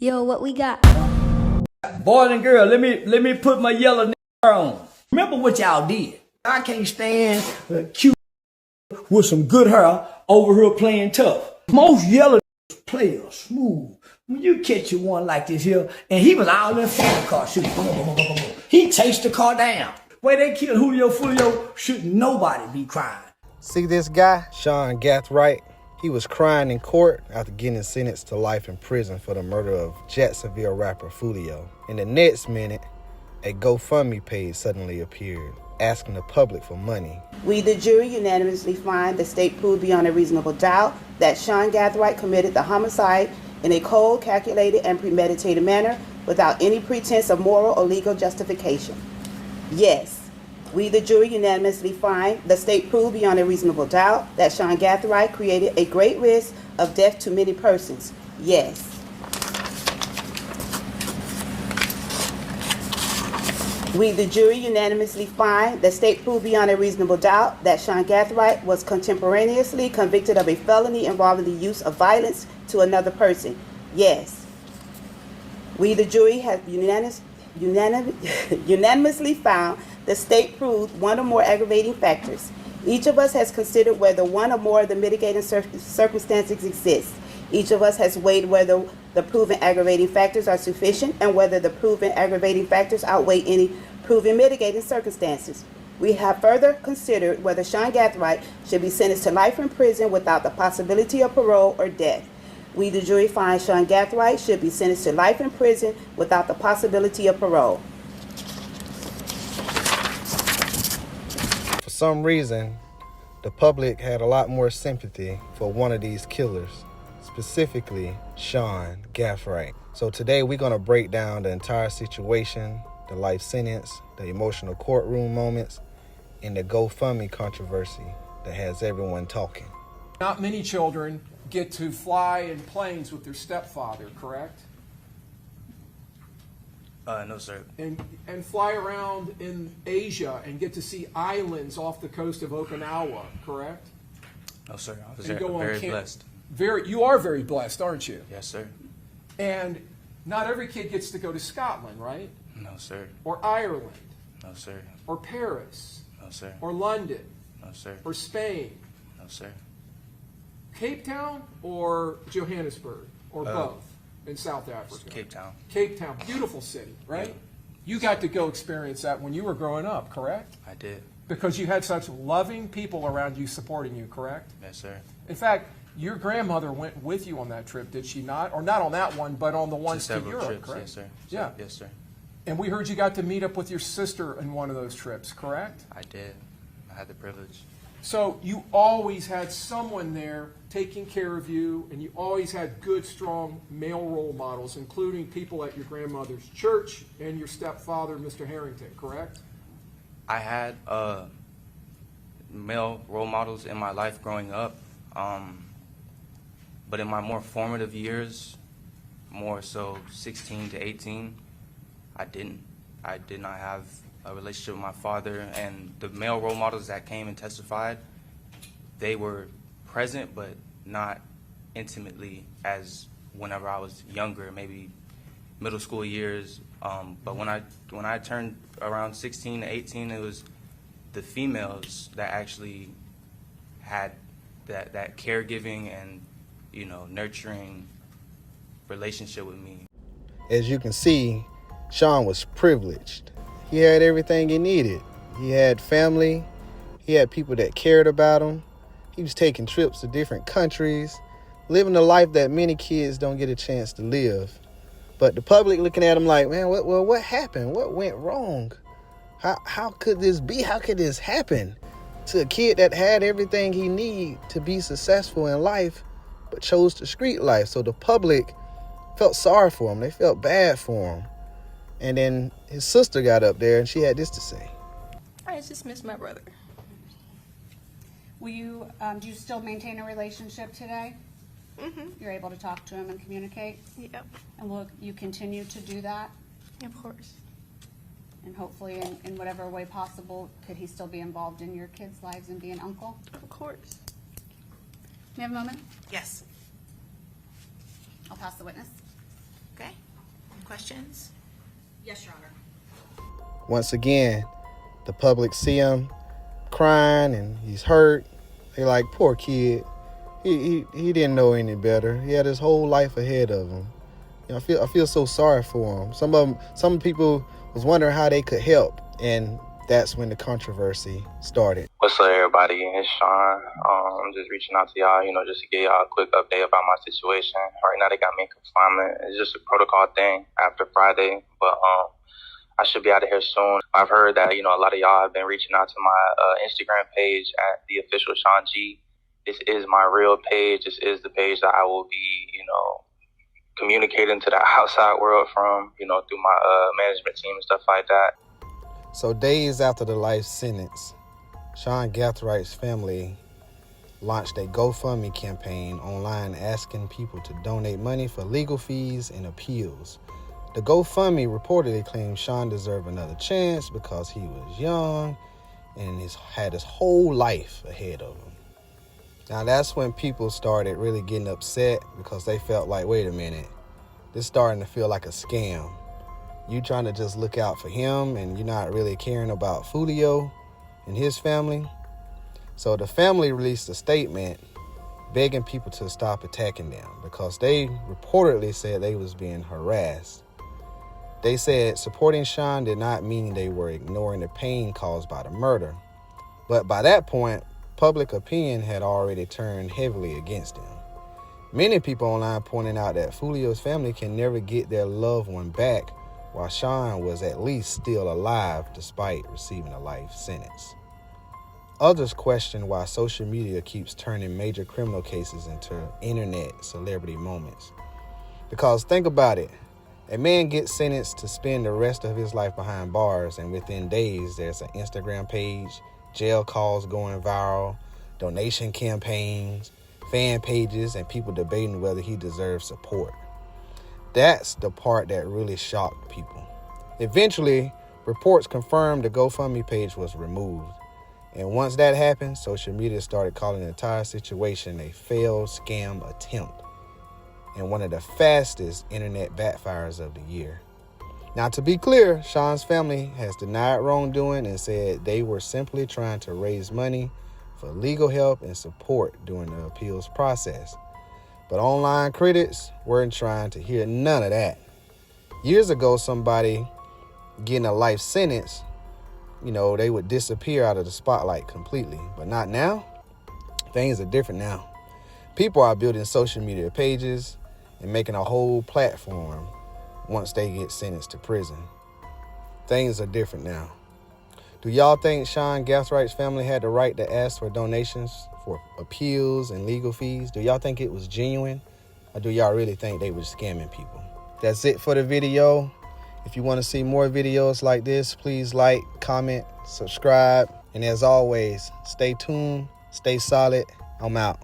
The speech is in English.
Yo, what we got? Boys and girls, let me put my yellow on. Remember what y'all did. I can't stand cute with some good hair over here playing tough. Most yellow players smooth. When you catch you one like this here, and he was all in front of the car shooting. He chased the car down. Where they killed Julio, shouldn't nobody be crying. See this guy, Sean Gathright? He was crying in court after getting sentenced to life in prison for the murder of Jacksonville rapper Julio. In the next minute, a GoFundMe page suddenly appeared, asking the public for money. We, the jury, unanimously find the state proved beyond a reasonable doubt that Sean Gathright committed the homicide in a cold, calculated, and premeditated manner without any pretense of moral or legal justification. Yes, we, the jury, unanimously find the state proved beyond a reasonable doubt that Sean Gathright created a great risk of death to many persons. Yes. We, the jury, unanimously find the state proved beyond a reasonable doubt that Sean Gathright was contemporaneously convicted of a felony involving the use of violence to another person. Yes. We, the jury, have unanimously found the state proved one or more aggravating factors. Each of us has considered whether one or more of the mitigating circumstances exist. Each of us has weighed whether the proven aggravating factors are sufficient and whether the proven aggravating factors outweigh any proven mitigating circumstances. We have further considered whether Sean Gathright should be sentenced to life in prison without the possibility of parole or death. We, the jury, find Sean Gathright should be sentenced to life in prison without the possibility of parole. For some reason, the public had a lot more sympathy for one of these killers, specifically Sean Gathright. So today we're going to break down the entire situation, the life sentence, the emotional courtroom moments, and the GoFundMe controversy that has everyone talking. Not many children get to fly in planes with their stepfather, correct? No, sir. And fly around in Asia and get to see islands off the coast of Okinawa, correct? No, sir. I was And go on very camp- blessed. You are very blessed, aren't you? Yes, sir. And not every kid gets to go to Scotland, right? No, sir. Or Ireland, No, sir. or Paris, No, sir. or London, No, sir. or Spain, No, sir. Cape Town, or Johannesburg, or both in South Africa. Cape Town. Cape Town, beautiful city, right? Yeah. You got to go experience that when you were growing up, correct? I did. Because you had such loving people around you supporting you, correct? Yes, sir. In fact, your grandmother went with you on that trip, did she not? Or not on that one, but on the ones to several Europe, trips. correct? Yes, sir. Yeah. Yes, sir. And we heard you got to meet up with your sister in one of those trips, correct? I did. I had the privilege. So you always had someone there taking care of you, and you always had good, strong male role models, including people at your grandmother's church and your stepfather, Mr. Harrington, correct? I had male role models in my life growing up, but in my more formative years, more so 16 to 18, I didn't. I did not have a relationship with my father, and the male role models that came and testified, they were present but not intimately as whenever I was younger, maybe middle school years. But when I turned around 16 to 18, it was the females that actually had that caregiving and, you know, nurturing relationship with me. As you can see, Sean was privileged. He had everything he needed. He had family. He had people that cared about him. He was taking trips to different countries, living a life that many kids don't get a chance to live. But the public looking at him like, man, what happened? What went wrong? How could this be? How could this happen to a kid that had everything he needed to be successful in life, but chose the street life? So the public felt sorry for him. They felt bad for him. And then his sister got up there and she had this to say. I just miss my brother. Will you, do you still maintain a relationship today? Mm-hmm. You're able to talk to him and communicate? Yep. And will you continue to do that? Of course. And hopefully in whatever way possible, could he still be involved in your kids' lives and be an uncle? Of course. May I have a moment? Yes. I'll pass the witness. Okay. questions? Yes, Your Honor. Once again, the public see him crying and he's hurt. They like, poor kid. He didn't know any better. He had his whole life ahead of him. You know, I feel so sorry for him. Some people was wondering how they could help, and that's when the controversy started. What's up, everybody? It's Sean. I'm just reaching out to y'all, just to give y'all a quick update about my situation. Right now, they got me in confinement. It's just a protocol thing after Friday, but I should be out of here soon. I've heard that, a lot of y'all have been reaching out to my Instagram page at the official Sean G. This is my real page. This is the page that I will be, communicating to the outside world from, through my management team and stuff like that. So days after the life sentence, Sean Gathright's family launched a GoFundMe campaign online asking people to donate money for legal fees and appeals. The GoFundMe reportedly claimed Sean deserved another chance because he was young and had his whole life ahead of him. Now that's when people started really getting upset because they felt like, wait a minute, this is starting to feel like a scam. You trying to just look out for him and you're not really caring about Fulio and his family. So the family released a statement begging people to stop attacking them because they reportedly said they was being harassed. They said supporting Sean did not mean they were ignoring the pain caused by the murder. But by that point, public opinion had already turned heavily against him. Many people online pointing out that Fulio's family can never get their loved one back while Sean was at least still alive despite receiving a life sentence. Others question why social media keeps turning major criminal cases into internet celebrity moments. Because think about it, a man gets sentenced to spend the rest of his life behind bars, and within days there's an Instagram page, jail calls going viral, donation campaigns, fan pages, and people debating whether he deserves support. That's the part that really shocked people. Eventually, reports confirmed the GoFundMe page was removed. And once that happened, social media started calling the entire situation a failed scam attempt and one of the fastest internet backfires of the year. Now, to be clear, Sean's family has denied wrongdoing and said they were simply trying to raise money for legal help and support during the appeals process. But online critics weren't trying to hear none of that. Years ago, somebody getting a life sentence, they would disappear out of the spotlight completely. But not now. Things are different now. People are building social media pages and making a whole platform once they get sentenced to prison. Things are different now. Do y'all think Sean Gathright's family had the right to ask for donations for appeals and legal fees? Do y'all think it was genuine? Or do y'all really think they were scamming people? That's it for the video. If you want to see more videos like this, please like, comment, subscribe. And as always, stay tuned, stay solid. I'm out.